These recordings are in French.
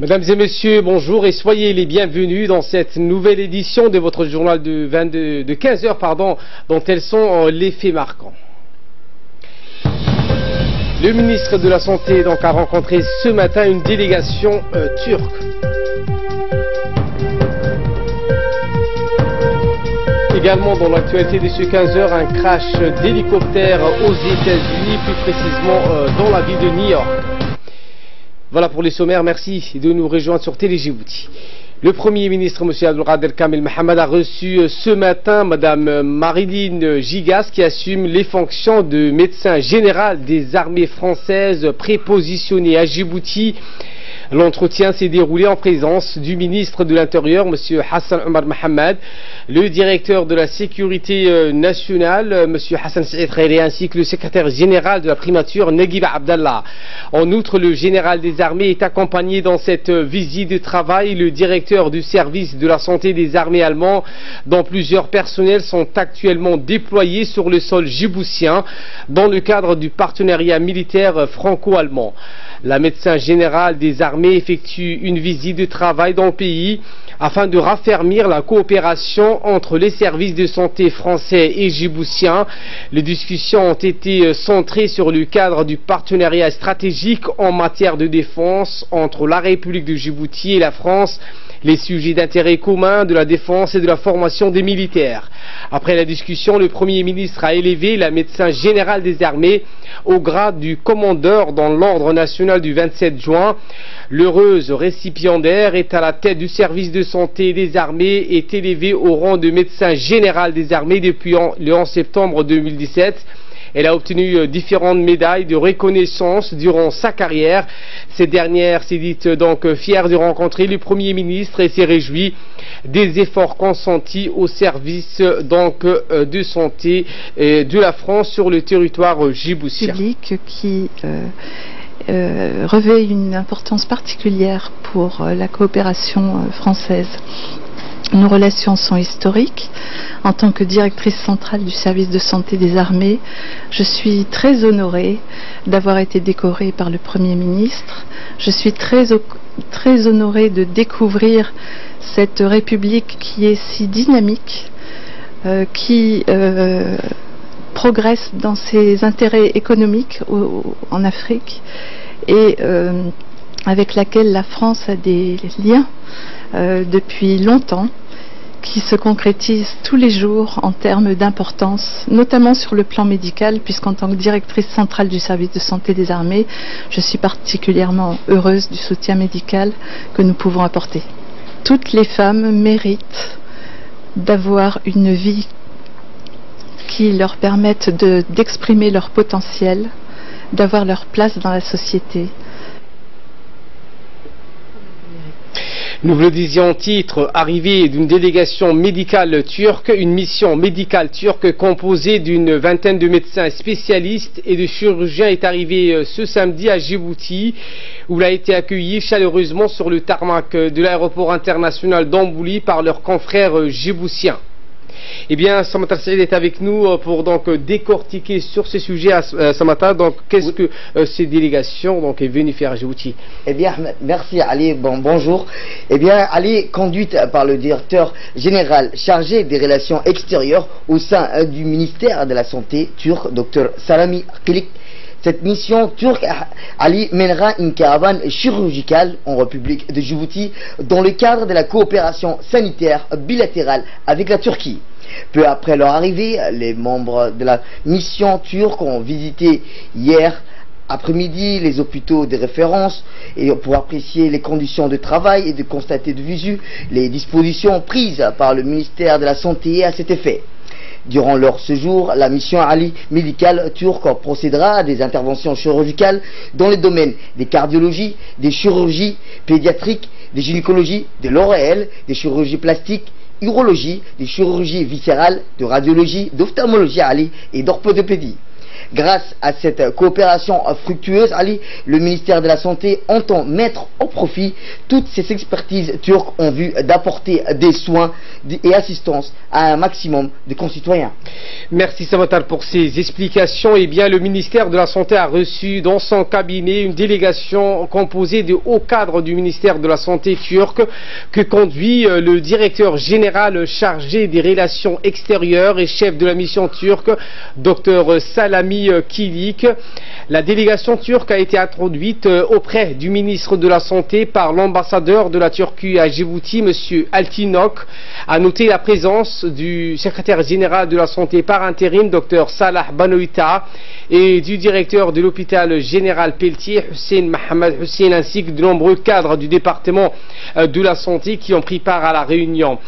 Mesdames et messieurs, bonjour et soyez les bienvenus dans cette nouvelle édition de votre journal de 15h, dont elles sont les faits marquants. Le ministre de la Santé a rencontré ce matin une délégation turque. Également dans l'actualité de ce 15h, un crash d'hélicoptère aux États-Unis, plus précisément dans la ville de New York. Voilà pour les sommaires, merci de nous rejoindre sur Télé Djibouti. Le Premier ministre, M. Abdelkader Kamel Mohamed, a reçu ce matin Mme Marilyn Gigas, qui assume les fonctions de médecin général des armées françaises prépositionnées à Djibouti. L'entretien s'est déroulé en présence du ministre de l'Intérieur, M. Hassan Omar Mohamed, le directeur de la sécurité nationale, M. Hassan Saïd Khairi, ainsi que le secrétaire général de la primature, Naguib Abdallah. En outre, le général des armées est accompagné dans cette visite de travail le directeur du service de la santé des armées allemands, dont plusieurs personnels sont actuellement déployés sur le sol djiboutien dans le cadre du partenariat militaire franco-allemand. La médecin générale des armées effectue une visite de travail dans le pays afin de raffermir la coopération entre les services de santé français et djiboutiens. Les discussions ont été centrées sur le cadre du partenariat stratégique en matière de défense entre la République de Djibouti et la France, les sujets d'intérêt commun de la défense et de la formation des militaires. Après la discussion, le Premier ministre a élevé la médecin générale des armées au grade du commandeur dans l'ordre national du 27 juin. L'heureuse récipiendaire est à la tête du service de santé des armées et est élevée au rang de médecin général des armées depuis le 11 septembre 2017. Elle a obtenu différentes médailles de reconnaissance durant sa carrière. Cette dernière s'est dite donc fière de rencontrer le Premier ministre et s'est réjouie des efforts consentis au service de santé de la France sur le territoire djiboutien. Public qui revêt une importance particulière pour la coopération française. Nos relations sont historiques. En tant que directrice centrale du service de santé des armées, je suis très honorée d'avoir été décorée par le Premier ministre. Je suis très honorée de découvrir cette République qui est si dynamique, qui progresse dans ses intérêts économiques en Afrique et avec laquelle la France a des liens depuis longtemps, qui se concrétisent tous les jours en termes d'importance, notamment sur le plan médical, puisqu'en tant que directrice centrale du service de santé des armées, je suis particulièrement heureuse du soutien médical que nous pouvons apporter. Toutes les femmes méritent d'avoir une vie qui leur permette d'exprimer leur potentiel, d'avoir leur place dans la société. Nous le disions en titre, arrivée d'une délégation médicale turque, une mission médicale turque composée d'une vingtaine de médecins spécialistes et de chirurgiens est arrivée ce samedi à Djibouti, où elle a été accueillie chaleureusement sur le tarmac de l'aéroport international d'Ambouli par leurs confrères djiboutiens. Eh bien, Samata Saïd est avec nous pour décortiquer sur ce sujet. Samata, qu'est-ce que ces délégations est venue faire à Djibouti? Eh bien, merci Ali, bonjour. Eh bien, Ali, conduite par le directeur général chargé des relations extérieures au sein du ministère de la Santé turc, Dr Salami Kilik. Cette mission turque, Ali, mènera une caravane chirurgicale en République de Djibouti dans le cadre de la coopération sanitaire bilatérale avec la Turquie. Peu après leur arrivée, les membres de la mission turque ont visité hier après-midi les hôpitaux de référence et pour apprécier les conditions de travail et de constater de visu les dispositions prises par le ministère de la Santé à cet effet. Durant leur séjour, la mission Ali médicale turque procédera à des interventions chirurgicales dans les domaines des cardiologies, des chirurgies pédiatriques, des gynécologies, de l'ORL, des chirurgies plastiques, urologie, des chirurgies viscérales, de radiologie, d'ophtalmologie Ali et d'orthopédie. Grâce à cette coopération fructueuse, Ali, le ministère de la Santé entend mettre au profit toutes ces expertises turques en vue d'apporter des soins et assistance à un maximum de concitoyens. Merci Samatar pour ces explications. Eh bien, le ministère de la Santé a reçu dans son cabinet une délégation composée de hauts cadres du ministère de la Santé turc que conduit le directeur général chargé des relations extérieures et chef de la mission turque, Dr Salami Kilik. La délégation turque a été introduite auprès du ministre de la Santé par l'ambassadeur de la Turquie à Djibouti, M. Altinok. A noté la présence du secrétaire général de la Santé par intérim, Dr Salah Banoïta, et du directeur de l'hôpital général Pelletier, Hussein Mohamed Hussein, ainsi que de nombreux cadres du département de la Santé qui ont pris part à la réunion.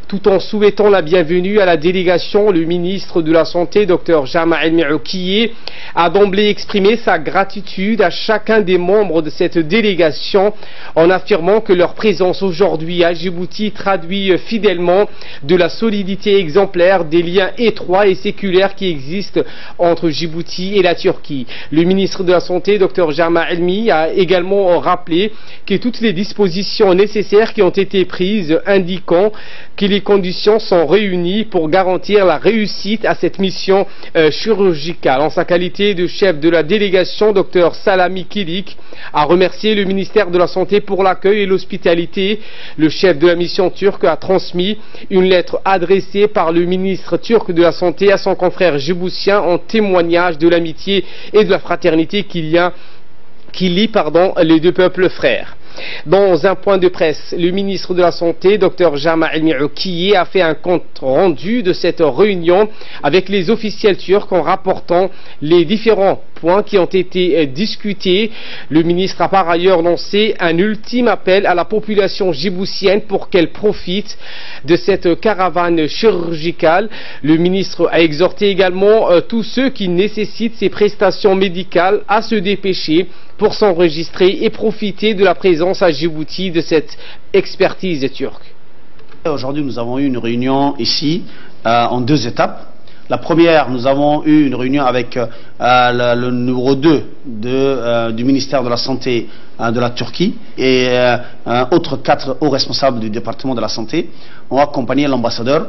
Tout en souhaitant la bienvenue à la délégation, le ministre de la Santé, Dr Jama El-Meoukiye, a d'emblée exprimé sa gratitude à chacun des membres de cette délégation en affirmant que leur présence aujourd'hui à Djibouti traduit fidèlement de la solidité exemplaire des liens étroits et séculaires qui existent entre Djibouti et la Turquie. Le ministre de la Santé, Dr Jama El-Mi, a également rappelé que toutes les dispositions nécessaires qui ont été prises indiquant que les conditions sont réunies pour garantir la réussite à cette mission chirurgicale. En sa qualité de chef de la délégation, Dr Salami Kilik a remercié le ministère de la Santé pour l'accueil et l'hospitalité. Le chef de la mission turque a transmis une lettre adressée par le ministre turc de la Santé à son confrère djiboutien en témoignage de l'amitié et de la fraternité qui lie les deux peuples frères. Dans un point de presse, le ministre de la Santé, Dr Jama El-Meoukiye, a fait un compte rendu de cette réunion avec les officiels turcs en rapportant les différents points qui ont été discutés. Le ministre a par ailleurs lancé un ultime appel à la population djiboutienne pour qu'elle profite de cette caravane chirurgicale. Le ministre a exhorté également tous ceux qui nécessitent ces prestations médicales à se dépêcher pour s'enregistrer et profiter de la présence à Djibouti de cette expertise turque. Aujourd'hui, nous avons eu une réunion ici en deux étapes. La première, nous avons eu une réunion avec le numéro 2 du ministère de la Santé de la Turquie et autres 4 hauts responsables du département de la Santé ont accompagné l'ambassadeur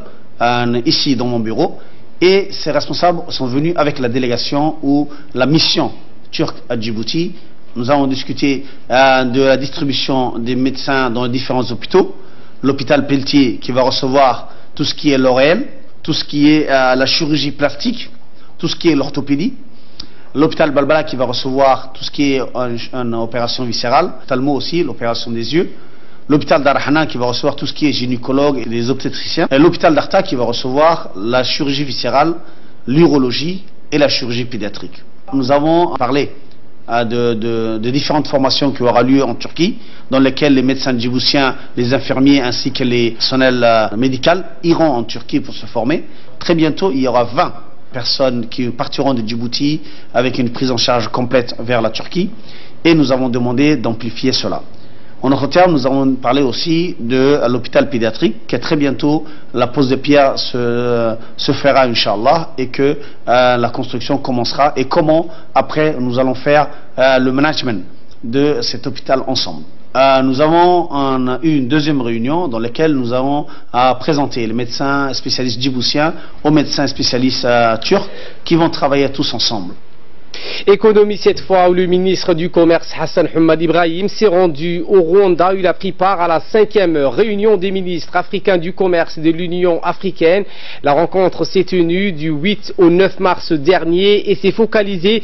ici dans mon bureau, et ces responsables sont venus avec la délégation ou la mission turque à Djibouti. Nous avons discuté de la distribution des médecins dans les différents hôpitaux. L'hôpital Pelletier qui va recevoir tout ce qui est l'ORL, tout ce qui est la chirurgie plastique, tout ce qui est l'orthopédie. L'hôpital Balbala qui va recevoir tout ce qui est une opération viscérale, Talmo aussi, l'opération des yeux. L'hôpital d'Arhana qui va recevoir tout ce qui est gynécologue et des obstétriciens. Et l'hôpital d'Arta qui va recevoir la chirurgie viscérale, l'urologie et la chirurgie pédiatrique. Nous avons parlé de différentes formations qui aura lieu en Turquie, dans lesquelles les médecins djiboutiens, les infirmiers ainsi que les personnels médicaux iront en Turquie pour se former. Très bientôt, il y aura 20 personnes qui partiront de Djibouti avec une prise en charge complète vers la Turquie, et nous avons demandé d'amplifier cela. En autre terme, nous avons parlé aussi de l'hôpital pédiatrique, que très bientôt la pose de pierre se fera, Inch'Allah, et que la construction commencera, et comment après nous allons faire le management de cet hôpital ensemble. Nous avons eu une deuxième réunion dans laquelle nous avons présenté les médecins spécialistes djiboutiens aux médecins spécialistes turcs qui vont travailler tous ensemble. Économie cette fois, où le ministre du Commerce Hassan Hamad Ibrahim s'est rendu au Rwanda. Il a pris part à la 5e réunion des ministres africains du commerce de l'Union africaine. La rencontre s'est tenue du 8 au 9 mars dernier et s'est focalisée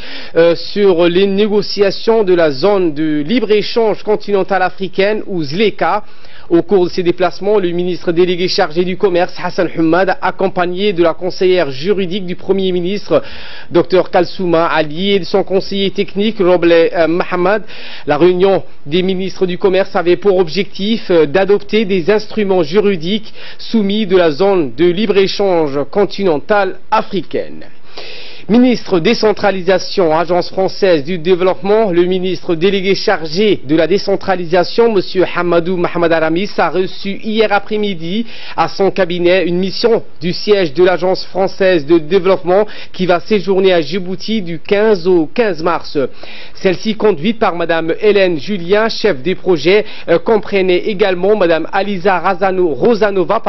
sur les négociations de la zone de libre-échange continentale africaine, ou ZLECA. Au cours de ses déplacements, le ministre délégué chargé du commerce, Hassan Hamad, accompagné de la conseillère juridique du Premier ministre, Dr Kalsouma Ali, et de son conseiller technique, Roble Mohamed. La réunion des ministres du commerce avait pour objectif d'adopter des instruments juridiques soumis de la zone de libre-échange continentale africaine. Ministre décentralisation, Agence française du développement, le ministre délégué chargé de la décentralisation, M. Hamadou Mohamed Aramis, a reçu hier après-midi à son cabinet une mission du siège de l'Agence française de développement qui va séjourner à Djibouti du 15 au 15 mars. Celle-ci, conduite par Mme Hélène Julien, chef des projets, comprenait également Mme Aliza Rosanova,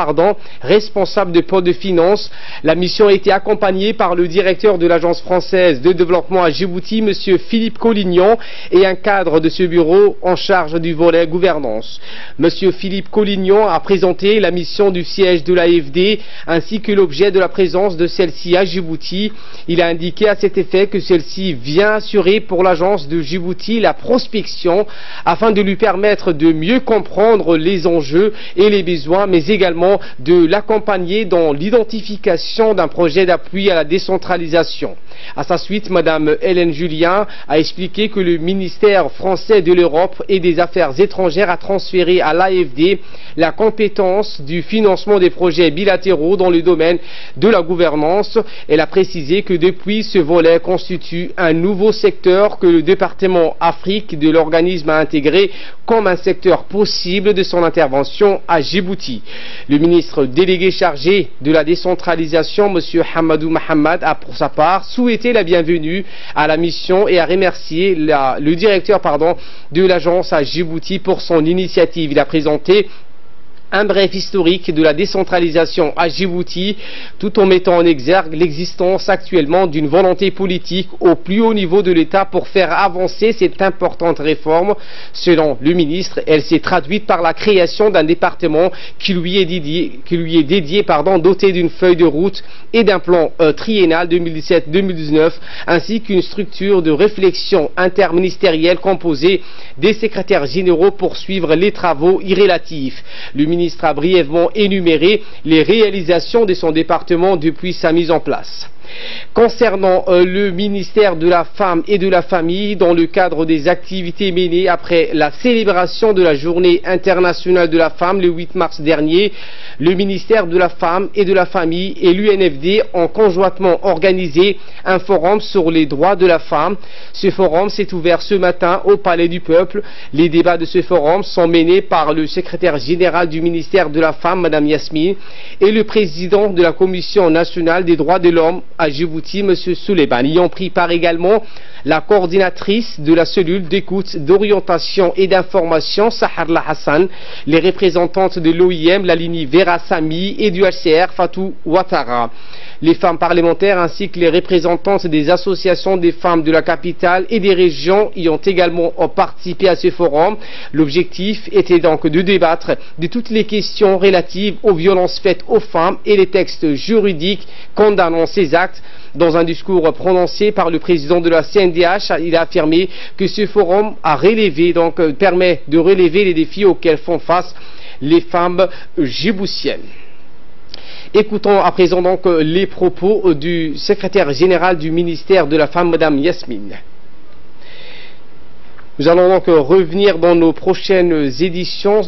responsable de pôle de finances. La mission a été accompagnée par le directeur de l'Agence française de développement à Djibouti, M. Philippe Collignon, et un cadre de ce bureau en charge du volet gouvernance. M. Philippe Collignon a présenté la mission du siège de l'AFD ainsi que l'objet de la présence de celle-ci à Djibouti. Il a indiqué à cet effet que celle-ci vient assurer pour l'agence de Djibouti la prospection afin de lui permettre de mieux comprendre les enjeux et les besoins, mais également de l'accompagner dans l'identification d'un projet d'appui à la décentralisation. À sa suite, Mme Hélène Julien a expliqué que le ministère français de l'Europe et des Affaires étrangères a transféré à l'AFD la compétence du financement des projets bilatéraux dans le domaine de la gouvernance. Elle a précisé que depuis, ce volet constitue un nouveau secteur que le département Afrique de l'organisme a intégré comme un secteur possible de son intervention à Djibouti. Le ministre délégué chargé de la décentralisation, M. Hamadou Mohamed, a pour sa part souhaité la bienvenue à la mission et a remercié le directeur de l'agence à Djibouti pour son initiative. Il a présenté un bref historique de la décentralisation à Djibouti, tout en mettant en exergue l'existence actuellement d'une volonté politique au plus haut niveau de l'État pour faire avancer cette importante réforme. Selon le ministre, elle s'est traduite par la création d'un département qui lui est dédié, doté d'une feuille de route et d'un plan triennal 2017-2019, ainsi qu'une structure de réflexion interministérielle composée des secrétaires généraux pour suivre les travaux y relatifs. Le ministre a brièvement énuméré les réalisations de son département depuis sa mise en place. Concernant le ministère de la Femme et de la Famille, dans le cadre des activités menées après la célébration de la Journée internationale de la femme le 8 mars dernier, le ministère de la Femme et de la Famille et l'UNFD ont conjointement organisé un forum sur les droits de la femme. Ce forum s'est ouvert ce matin au Palais du Peuple. Les débats de ce forum sont menés par le secrétaire général du ministère de la Femme, Mme Yasmine, et le président de la Commission nationale des droits de l'homme à Djibouti, M. Souleiman. Y ont pris part également la coordinatrice de la cellule d'écoute, d'orientation et d'information, Saharla Hassan, les représentantes de l'OIM, la ligne Vera Sami, et du HCR, Fatou Ouattara. Les femmes parlementaires ainsi que les représentantes des associations des femmes de la capitale et des régions y ont également participé à ce forum. L'objectif était donc de débattre de toutes les questions relatives aux violences faites aux femmes et les textes juridiques condamnant ces actes. Dans un discours prononcé par le président de la CNDH, il a affirmé que ce forum permet de relever les défis auxquels font face les femmes djiboutiennes. Écoutons à présent les propos du secrétaire général du ministère de la Femme, Mme Yasmine. Nous allons donc revenir dans nos prochaines éditions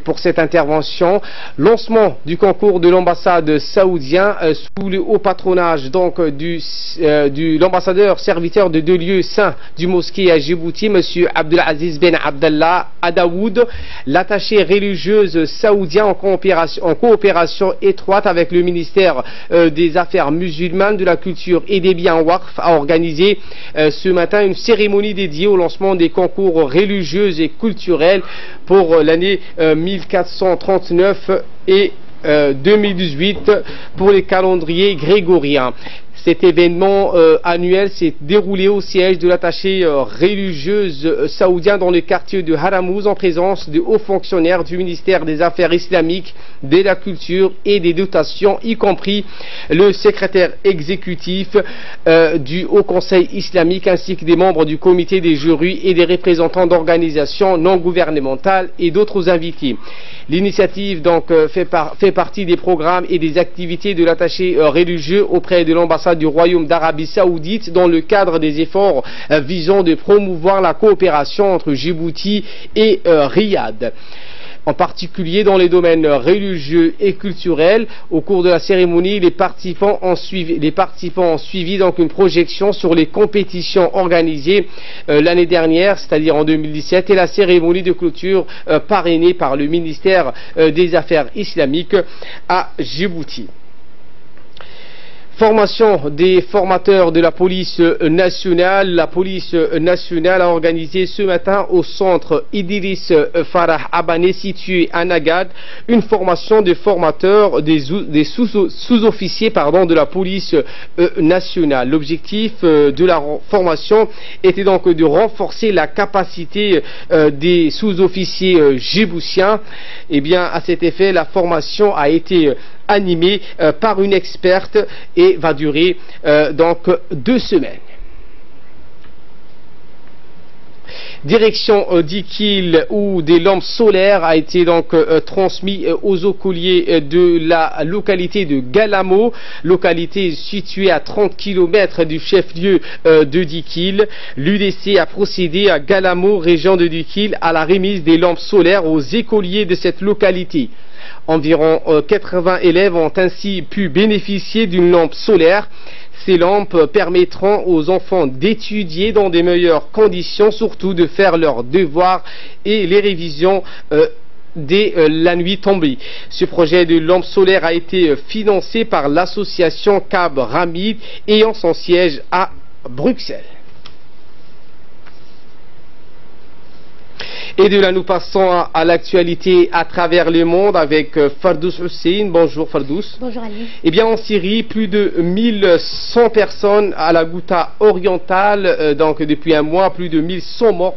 pour cette intervention. Lancement du concours de l'ambassade saoudien sous le haut patronage de l'ambassadeur serviteur de 2 lieux saints du mosquée à Djibouti, M. Abdelaziz Ben Abdallah Adaoud, l'attaché religieuse saoudien en coopération étroite avec le ministère des Affaires musulmanes, de la culture et des biens Waqf, a organisé ce matin une cérémonie dédiée au lancement des concours religieux et culturels pour l'année 1439 et 2018 pour les calendriers grégoriens. Cet événement annuel s'est déroulé au siège de l'attaché religieuse saoudien dans le quartier de Haramouz en présence de hauts fonctionnaires du ministère des Affaires islamiques, de la culture et des dotations, y compris le secrétaire exécutif du Haut Conseil islamique ainsi que des membres du comité des jurys et des représentants d'organisations non gouvernementales et d'autres invités. L'initiative fait partie des programmes et des activités de l'attaché religieux auprès de l'ambassade du Royaume d'Arabie Saoudite dans le cadre des efforts visant de promouvoir la coopération entre Djibouti et Riyad. en particulier dans les domaines religieux et culturels. Au cours de la cérémonie, les participants ont suivi donc une projection sur les compétitions organisées l'année dernière, c'est-à-dire en 2017, et la cérémonie de clôture parrainée par le ministère des Affaires islamiques à Djibouti. Formation des formateurs de la police nationale. La police nationale a organisé ce matin au centre Idriss Farah Abane situé à Nagad une formation des formateurs des sous-officiers de la police nationale. L'objectif de la formation était donc de renforcer la capacité des sous-officiers djiboutiens. Et bien à cet effet, la formation a été animée par une experte et va durer donc 2 semaines. Direction d'Ikil où des lampes solaires a été donc transmis aux écoliers de la localité de Galamo, localité située à 30 km du chef-lieu de Dikil. L'UDC a procédé à Galamo, région de Dikil, à la remise des lampes solaires aux écoliers de cette localité. Environ 80 élèves ont ainsi pu bénéficier d'une lampe solaire. Ces lampes permettront aux enfants d'étudier dans des meilleures conditions, surtout de faire leurs devoirs et les révisions dès la nuit tombée. Ce projet de lampe solaire a été financé par l'association Cab Ramid ayant son siège à Bruxelles. Et de là, nous passons à l'actualité à travers le monde avec Fardous Hussein. Bonjour Fardous. Bonjour Ali. Eh bien en Syrie, plus de 1100 personnes à la Ghouta orientale, donc depuis un mois, plus de 1100 morts,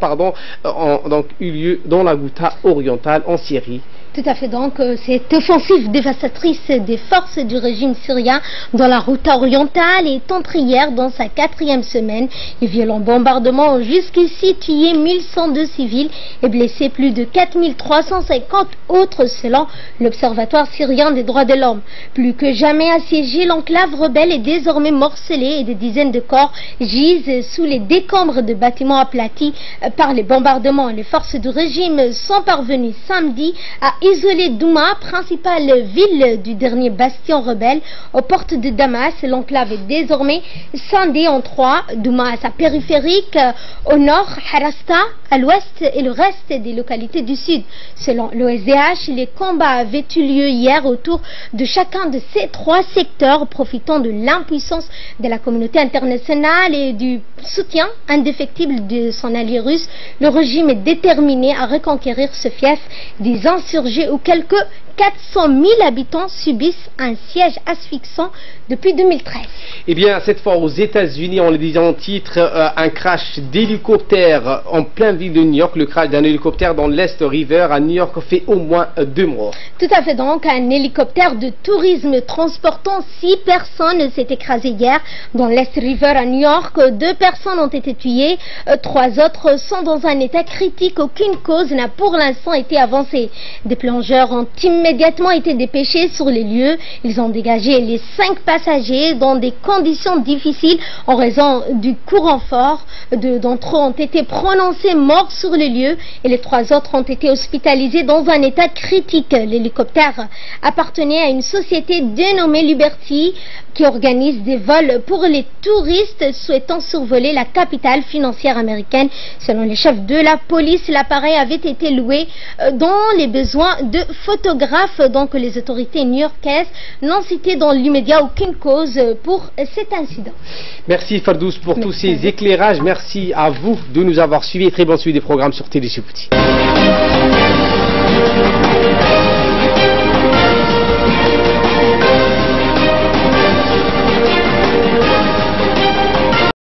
ont donc eu lieu dans la Ghouta orientale en Syrie. Tout à fait, donc cette offensive dévastatrice des forces du régime syrien dans la Ghouta orientale est entrée hier dans sa 4e semaine. Les violents bombardements ont jusqu'ici tué 1102 civils et blessé plus de 4350 autres selon l'Observatoire syrien des droits de l'homme. Plus que jamais assiégée, l'enclave rebelle est désormais morcelée et des dizaines de corps gisent sous les décombres de bâtiments aplatis par les bombardements. Les forces du régime sont parvenues samedi à isoler Douma, principale ville du dernier bastion rebelle aux portes de Damas. L'enclave est désormais scindée en 3. Douma à sa périphérique, au nord, Harasta à l'ouest et le reste des localités du sud. Selon l'OSDH, les combats avaient eu lieu hier autour de chacun de ces 3 secteurs, profitant de l'impuissance de la communauté internationale et du soutien indéfectible de son allié russe. Le régime est déterminé à reconquérir ce fief des insurgés où quelques 400 000 habitants subissent un siège asphyxiant depuis 2013. Eh bien, cette fois aux États-Unis, on le disait en titre, un crash d'hélicoptère en plein ville de New York. Le crash d'un hélicoptère dans l'East River à New York fait au moins 2 morts. Tout à fait, donc un hélicoptère de tourisme transportant 6 personnes s'est écrasé hier dans l'East River à New York. 2 personnes ont été tuées, 3 autres sont dans un état critique. Aucune cause n'a pour l'instant été avancée. Des plongeurs ont immédiatement été dépêchés sur les lieux. Ils ont dégagé les 5 passagers dans des conditions difficiles en raison du courant fort. 2 d'entre eux ont été prononcés morts sur les lieux et les 3 autres ont été hospitalisés dans un état critique. L'hélicoptère appartenait à une société dénommée Liberty qui organise des vols pour les touristes souhaitant survoler la capitale financière américaine. Selon les chefs de la police, l'appareil avait été loué dans les besoins de photographes. Donc les autorités new-yorkaises n'ont cité dans l'immédiat aucune cause pour cet incident. Merci Fardous pour tous ces éclairages. Merci à vous de nous avoir suivis et très bonne suite des programmes sur Télé Djibouti.